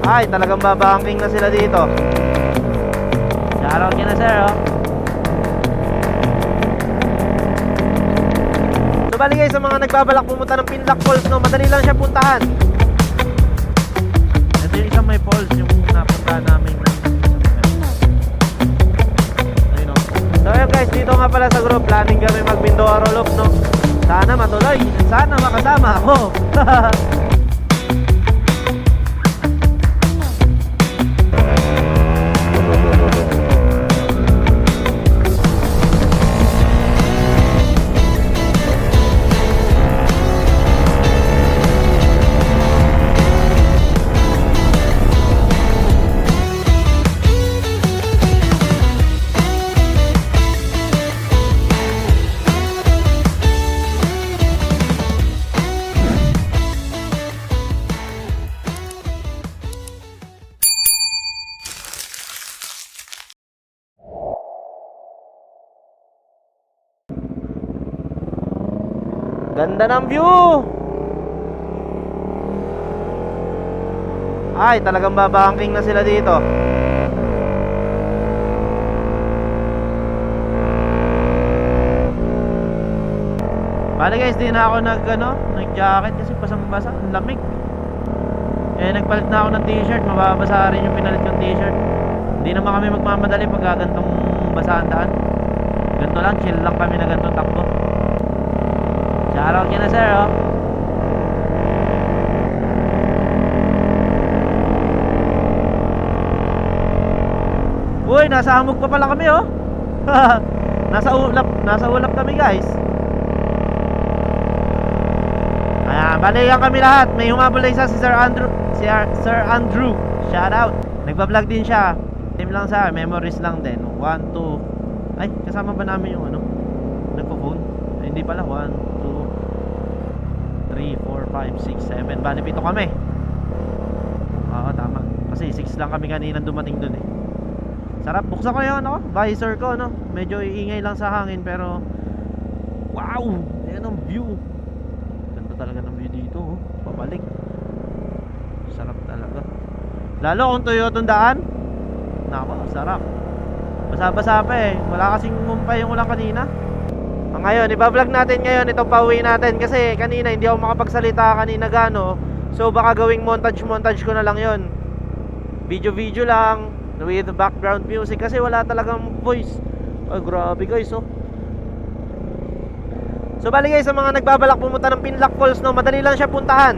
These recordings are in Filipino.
Ay, talagang babangking na sila dito. Shoutout na sir, oh. So bali guys, sa mga nagbabalak pumunta ng Pinlock Falls, no, madali lang siya puntahan. Ito yung isang may falls, yung napuntahan namin. Ayun, oh. So yun guys, dito nga pala sa group, planning kami mag-Mindoro Loop, no. Sana matuloy, sana makasama ako. Ganda ng view. Ay, talagang babangking na sila dito. Bale guys, di na ako nag-jacket kasi basang-basa, ang lamig. Eh nagpalit na ako ng t-shirt, mababasa rin yung pinalit kong t-shirt. Hindi naman kami magmamadali pag gantong basaan daan. Ganto lang, chill lang kami na gantong takbo. Shoutout na sir, oh. Uy, nasa hamog pa pala kami, oh. Nasa ulap kami guys. Ayan, balikan kami lahat. May humabol na isa si Sir Andrew. Sir Andrew, shoutout. Nagbablog din siya. Team lang sa memories lang din. 1, 2. Ay, kasama ba namin yung nagpo-phone? Ay, hindi pala. 1, 3, 4, 5, 6, 7. Bali 7 kami. Oo, tama. Kasi 6 lang kami kanina dumating dun eh. Sarap. Buksan ko yung visor ko, no. Medyo iingay lang sa hangin pero wow! Ayan ang view. Ganda talaga ng view dito, oh. Pabalik. Sarap talaga. Lalo kung Toyotong daan. Nako, sarap. Basa-basa pa eh. Wala kasing mumpay yung ulan kanina. Ngayon, iba-vlog natin ngayon itong pauwi natin kasi kanina hindi ako makapagsalita kanina gano. So baka gawing montage ko na lang yon. Video lang with background music kasi wala talagang voice. Ay grabe guys, oh. So bali guys, sa mga nagbabalak pumunta ng Pinlock Falls, no, madali lang siya puntahan.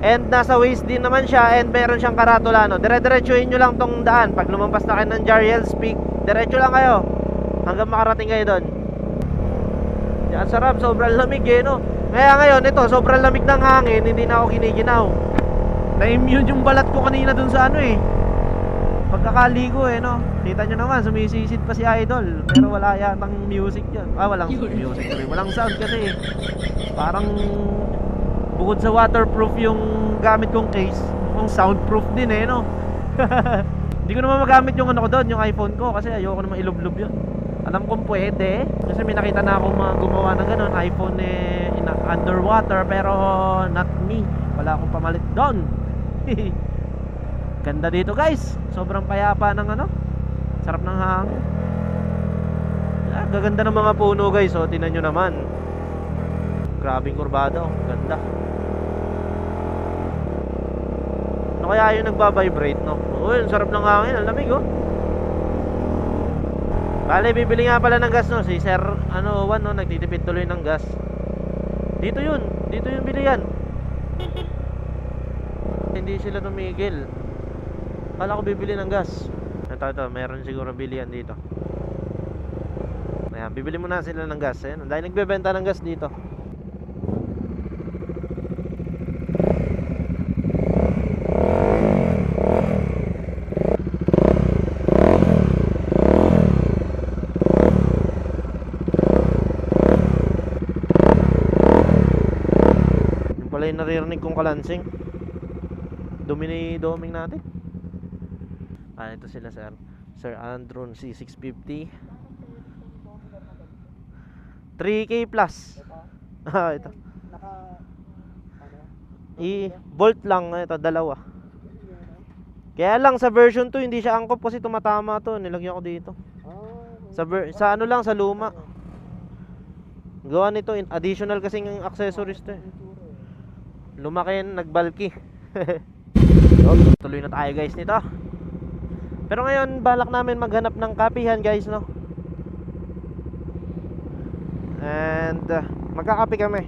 And nasa Waze din naman siya and meron siyang karatula, no. Dire-diretsuhin nyo lang tong daan. Pag lumampas na kayo ng Jariel's Peak, diretso lang kayo hanggang makarating kayo doon. Yan, sarap, sobrang lamig eh, no. Kaya ngayon, ito, sobrang lamig ng hangin, hindi na ako kiniginaw. Na-immune yung balat ko kanina dun sa pagkakaligo eh, no. Kita nyo naman, sumisisid pa si Idol. Pero wala yatang music yan. Walang music rin, walang sound kasi parang bukod sa waterproof yung gamit kong case, mukhang soundproof din eh, no. Hindi ko naman magamit yung ko doon, yung iPhone ko, kasi ayoko naman ilublob yun. Alam kong pwede kasi may nakita na akong mga gumawa ng ganun, iPhone underwater, pero not me. Wala akong pamalit doon. Ganda dito guys. Sobrang payapa ng sarap ng hangin. Gaganda ng mga puno guys, oh. Tingnan nyo naman. Grabing kurbada, oh. Ganda. Ano kaya yung nagbabibrate, no? Uy, ang sarap ng hangin, ang lamig, oh. Bale, bibili nga pala ng gas, no. Si Sir, Juan, no, nagtitipid tuloy ng gas. Dito yun bilihan. Hindi sila tumigil. Kala ko bibili ng gas. Ito, meron siguro bilihan dito. Ayan, bibili muna sila ng gas. Ayan, dahil nagbebenta ng gas dito. Wala yung naririnig kong kalansing. Doming natin. Ito sila Sir Andrew C650 3K plus. Ito i-bolt lang, ito dalawa. Kaya lang sa version 2 hindi siya angkop kasi tumatama to. Nilagyan ko dito. Sa ano lang, sa luma. Gawa nito, additional kasing accessories to eh. Lumaki, nagbalki. Tuloy na tayo guys nito. Pero ngayon, balak namin maghanap ng kapihan guys, no? And magkakape kami.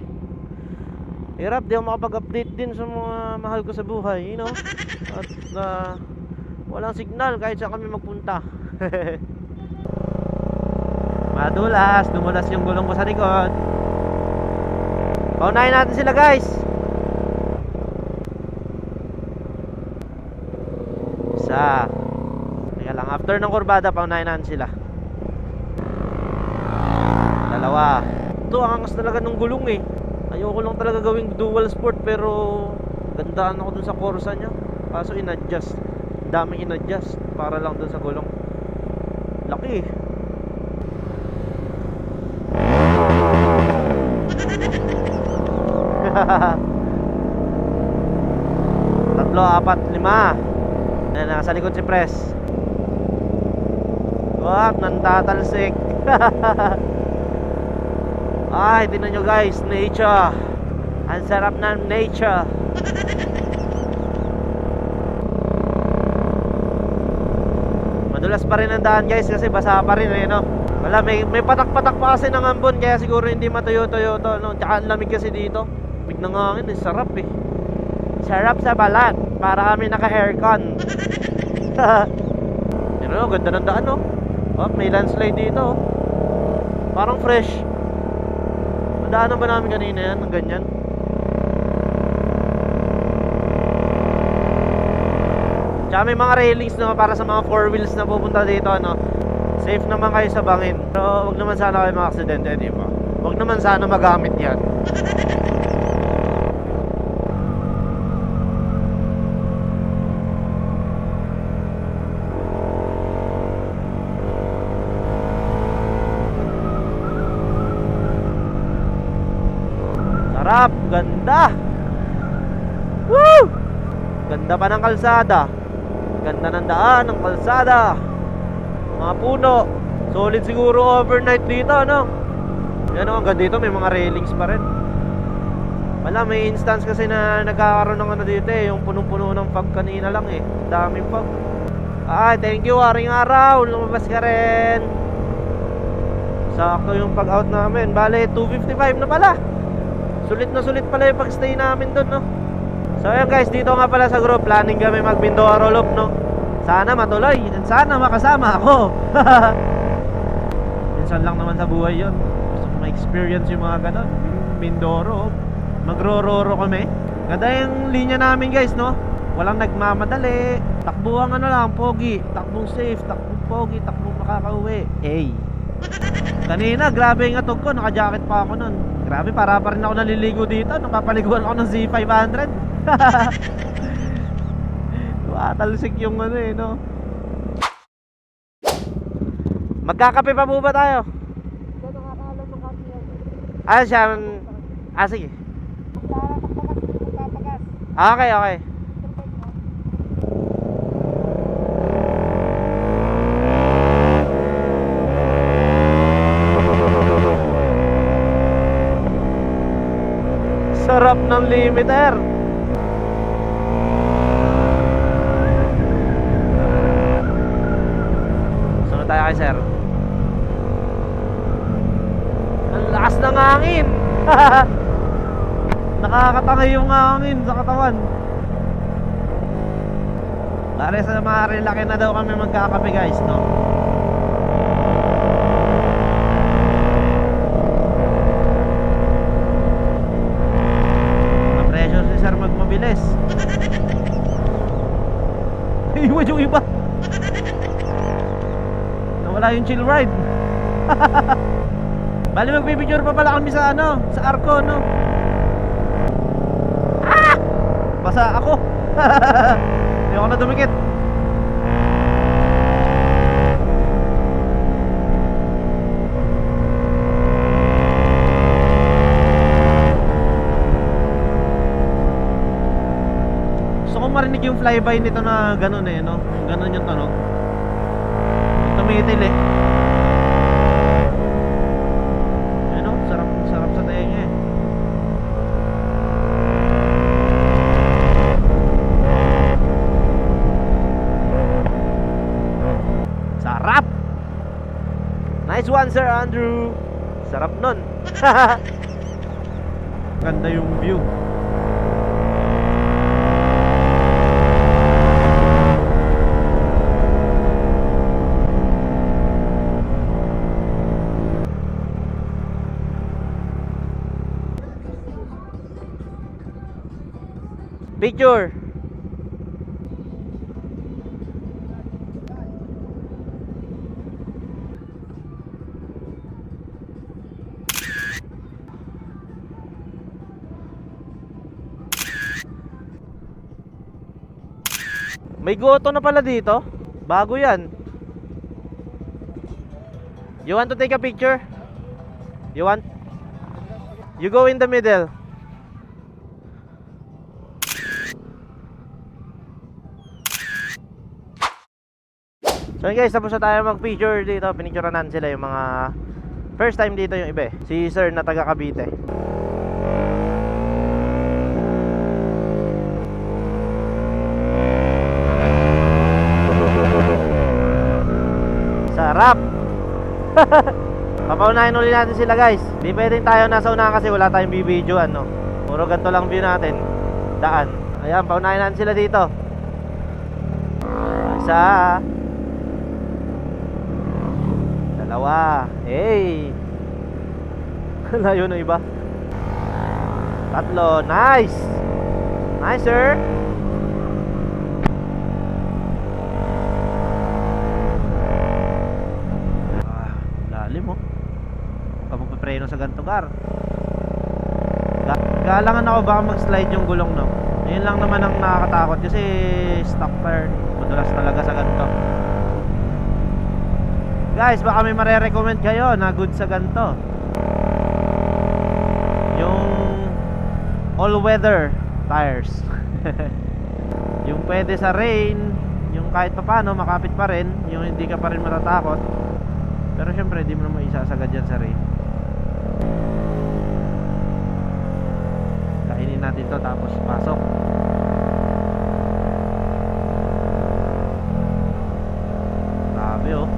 Hirap, di ako makapag-update din sa mga mahal ko sa buhay, you know? At walang signal kahit saan kami magpunta. Madulas, dumulas yung gulong ko sa likod. Paunahin natin sila guys. Isa. Teka lang, after ng kurbada, paunahin natin sila. Dalawa. Ito, ang angas talaga ng gulong eh. Ayoko lang talaga gawing dual sport, pero gandaan ako dun sa Corsa nya. Kaso in-adjust, daming in-adjust para lang dun sa gulong. Laki eh. Tatlo, apat, lima. Ayan, nasa likod si Pres. Wag, nantatalsik. Ay, tingnan nyo guys, nature. Ang sarap ng nature. Madulas pa rin ang daan guys kasi basa pa rin eh, no? Wala, may patak-patak pa kasi ng ambon, kaya siguro hindi matuyo-tuyo to, no? Tsaka ang lamig kasi dito. Lamig ng hangin, eh, sarap eh. Sarap sa balat. Para kami naka-aircon. Yun o, ganda ng daan oh. Oh, may landslide dito oh. Parang fresh. Daanan ba namin kanina yan ng ganyan? Tsaka may mga railings no, para sa mga 4 wheels na pupunta dito, no? Safe naman kayo sa bangin. Pero wag naman sana kayo ma-aksidente, di ba? Wag naman sana magamit yan. Sarap, ganda. Woo! Ganda pa ng kalsada. Ganda ng daan, ng kalsada. Mga puno. Solid siguro overnight dito, no? Yan o, hanggang dito may mga railings pa rin. Wala, may instance kasi na nagkakaroon ng ano dito eh, yung punong-puno ng fog kanina lang eh. Daming fog. Ay, thank you, aring araw. Lumabas ka rin. Sakto yung pag-out namin. Bale, 2:55 na pala. Sulit na sulit pala yung pag-stay namin doon, no? So yun guys, dito nga pala sa group, planning kami mag-Mindoro Loop, no? Sana matuloy, sana makasama ako. Minsan lang naman sa buhay yun. Gusto ko ma-experience yung mga ganon. Mindoro, magro-roro kami. Ganda yung linya namin guys, no? Walang nagmamadali. Takbuhan ano lang, pogi. Takbong safe, takbong pogi, takbong makakauwi. Hey. Kanina, grabe yung atog ko, naka-jacket pa ako nun. Grabe, para pa rin ako naliligo dito. Napapaliguan ako ng Z500. Talsik yung ano eh, no? Magkakape pa po ba tayo? Ah, siya. Ah, sige. Okay, okay. Sarap ng limiter. Sunod tayo kay sir. Ang lakas ng hangin. Nakakatangay yung hangin sa katawan. Pare sa Marilaki na daw kami magkakape guys, no? Ma-pressure si sir magmabilis. Iwan yung iba. Nawala yung chill ride. Bali magpipicture pa pala kami sa ano, sa Arco, no? Ah! Basa ako. Hindi ako na dumikit. Gusto ko marinig yung flyby nito na ganun eh, no? Ganun yung tunog. Tumitil eh. Ano? Sarap, sarap sa tenga eh. Sarap! Nice one, Sir Andrew! Sarap nun. Ganda yung view. Picture. May goto na pala dito. Bago yan. You want to take a picture? You want? You go in the middle. So guys, tapos na tayo mag-picture dito. Pinicturean sila yung mga first time dito yung iba eh. Si sir na taga Cavite. Sarap! Papaunahin ulit natin sila guys. Di pwedeng tayo nasa unahan kasi wala tayong bibidyoan, no? Puro ganito lang view natin. Daan. Ayan, paunahin natin sila dito. Isa. Dalawa. Hey! Layo na iba. Tatlo. Nice! Nice, sir! Lalim oh. Huwag magpapreno sa ganito car. Galangan ako baka mag-slide yung gulong, no? Yun lang naman ang nakakatakot kasi stock tire madulas talaga sa ganito. Guys, baka may mare-recommend kayo na good sa ganito. Yung all-weather tires. Yung pwede sa rain, yung kahit papano makapit pa rin, yung hindi ka pa rin matatakot. Pero syempre, di mo naman isasagad yan sa rain. Kainin natin to tapos pasok. Grabe oh.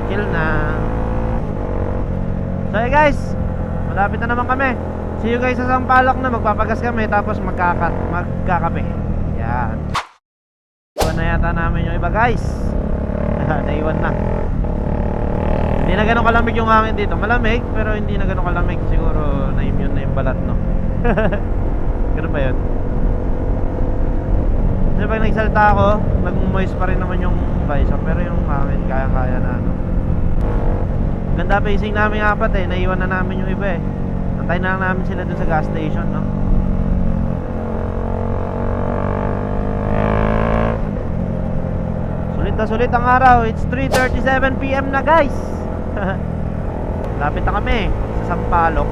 Chill na. So hey guys, malapit na naman kami. See you guys sa Sampaloc na. Magpapagas kami tapos magkakape. Yan. Iwan na yata namin yung iba guys. Naiwan na. Hindi na ganun kalamig yung hangin dito. Malamig pero hindi na ganun kalamig. Siguro na-immune na yung balat, no? Ganun ba yun? Kasi pag nagsalita ako, nag-moist pa rin naman yung visor. Pero yung hangin kaya-kaya na, no? Ganda pacing namin apat eh. Naiwan na namin yung iba eh. Antayin na lang namin sila dun sa gas station, no? Sulit na sulit ang araw. It's 3:37 PM na guys. Lapit na kami sa Sampaloc.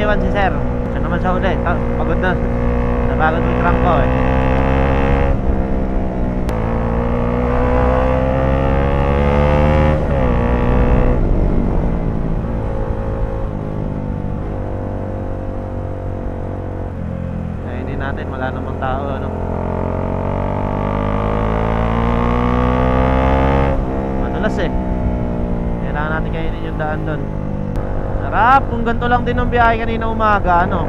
naiwan si sir. Siya naman sa uli. Pagod na. Napagod yung trunk ko eh. Kainin natin, wala namang tao ano. Madulas eh. Kailangan natin kainin yung daan doon. Sarap, kung ganito lang din ang biyahe kanina umaga, ano.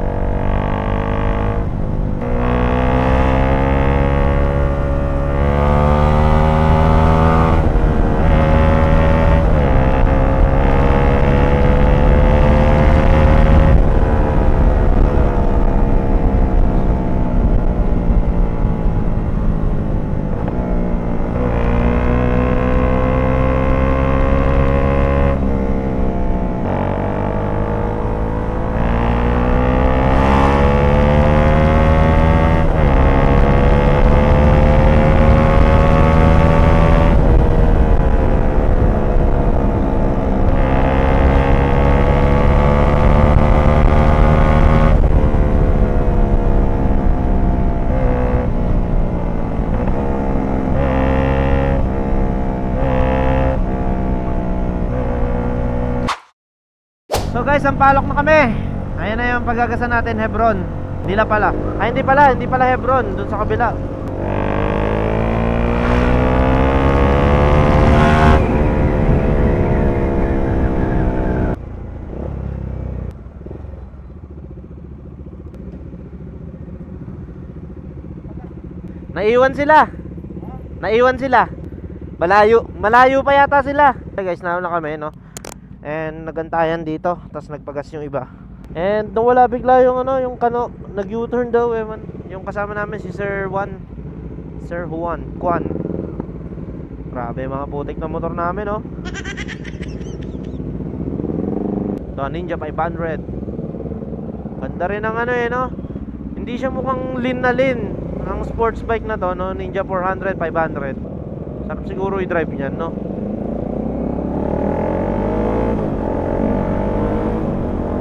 So guys, ang palok na kami. Ayan na yung paggagasan natin, Hebron. Dila pala. Ay, hindi pala Hebron, dun sa kabila. Naiwan sila. Malayo pa yata sila. Okay guys, nauna kami, no? And nagantayan dito, tapos nagpagas yung iba. And nawala bigla yung ano, yung kano, nag-U-turn daw ewan. Yung kasama namin si Sir Juan. Grabe mga putik na motor namin, no? Ito, Ninja 500. Ganda rin ang ano eh, no? Hindi siya mukhang lean na lean. Ang sports bike na to, no? Ninja 400, 500. Sarap siguro i-drive niyan, no?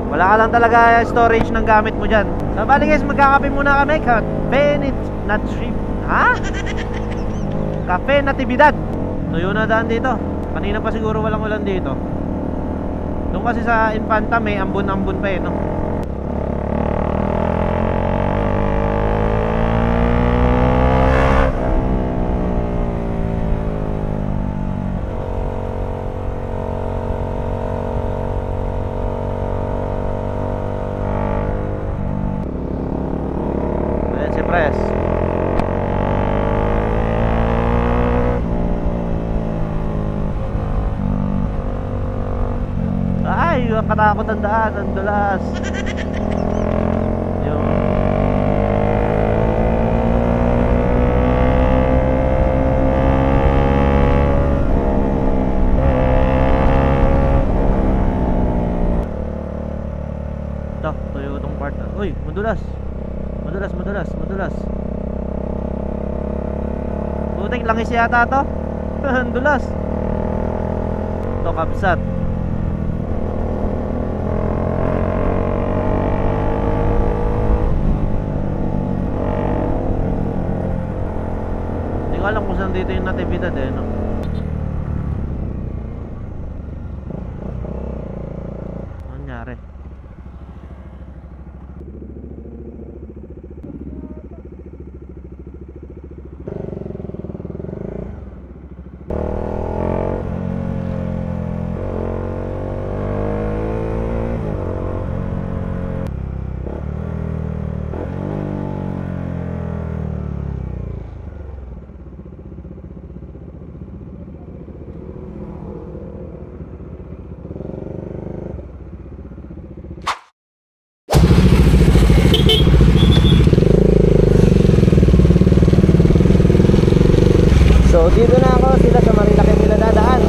Wala ka lang talaga storage ng gamit mo dyan. So bali guys, magkakape muna kami. Cafe Natividad. Tuyo na daan dito. Kanina pa siguro walang ulan dito. Doon kasi sa Infanta may ambon-ambon pa eh, no? Press. Ay, ang katakot ang daan, ang dulas. Yung ito, tuyo itong part. Uy, madulas. Putik, langis yata to. Ang dulas. Ito, kabsat. Hindi ko alam kung saan dito yung Natividad eh, no? Ano nangyari? So dito na ako, sila sa Marilaki nila dadaan.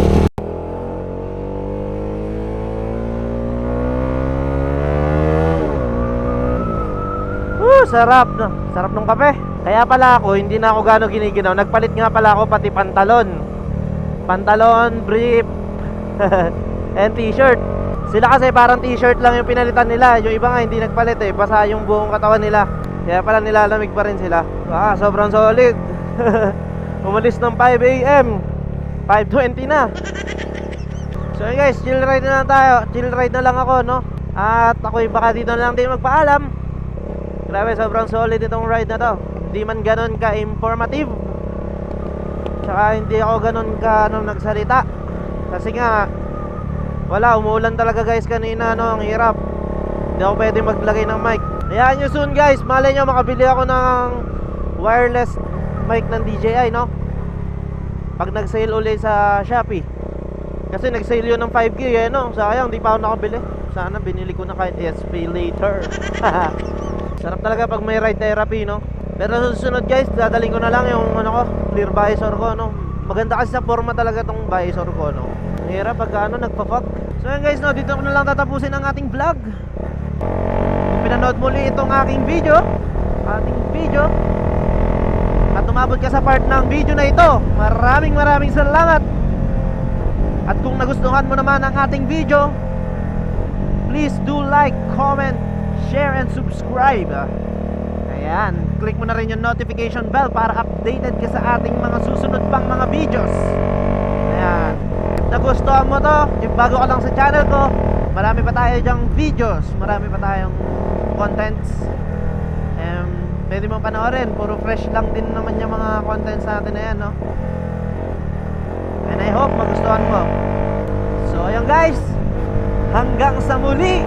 Sarap no? Sarap ng kape. Kaya pala ako, hindi na ako gano'ng giniginaw. Nagpalit nga pala ako pati pantalon, brief and t-shirt. Sila kasi parang t-shirt lang yung pinalitan nila. Yung iba nga hindi nagpalit eh. Basa yung buong katawan nila. Kaya pala nilalamig pa rin sila. Sobrang solid. Umalis ng 5 AM 5:20 na. So yun guys, chill ride na lang tayo. Chill ride na lang ako, no? At ako'y baka dito na lang din magpaalam. Grabe, sobrang solid itong ride na to. Hindi man ganon ka-informative. Tsaka hindi ako ganon ka nagsalita. Kasi nga wala, umuulan talaga guys kanina, no? Ang hirap. Hindi ako pwede maglagay ng mic. Hayaan nyo soon guys, malay nyo makabili ako ng wireless mic ng DJI, no? Pag nag-sale ulit sa Shopee. Kasi nag-sale yun ng 5K eh, no? Sayang, di pa ako nakabili. Sana binili ko na kahit SP later. Sarap talaga pag may ride therapy, no? Pero susunod guys, dadaling ko na lang yung ano ko, clear visor ko, no? Maganda kasi sa forma talaga tong visor ko, no? Ang hirap pag nagpa-fog. So yun guys, no, dito ko na lang tatapusin ang ating vlog. Kung pinanood muli itong ating video, at umabot ka sa part ng video na ito, maraming salamat. At kung nagustuhan mo naman ang ating video, please do like, comment, share, and subscribe. Ayan, click mo na rin yung notification bell para updated ka sa ating mga susunod pang mga videos. Ayan, if nagustuhan mo to, if bago ka lang sa channel ko, marami pa tayo dyang videos, marami pa tayong contents. Pwede mo panoorin, puro fresh lang din naman yung mga contents natin na yan, no? And I hope magustuhan mo. So ayun guys, hanggang sa muli.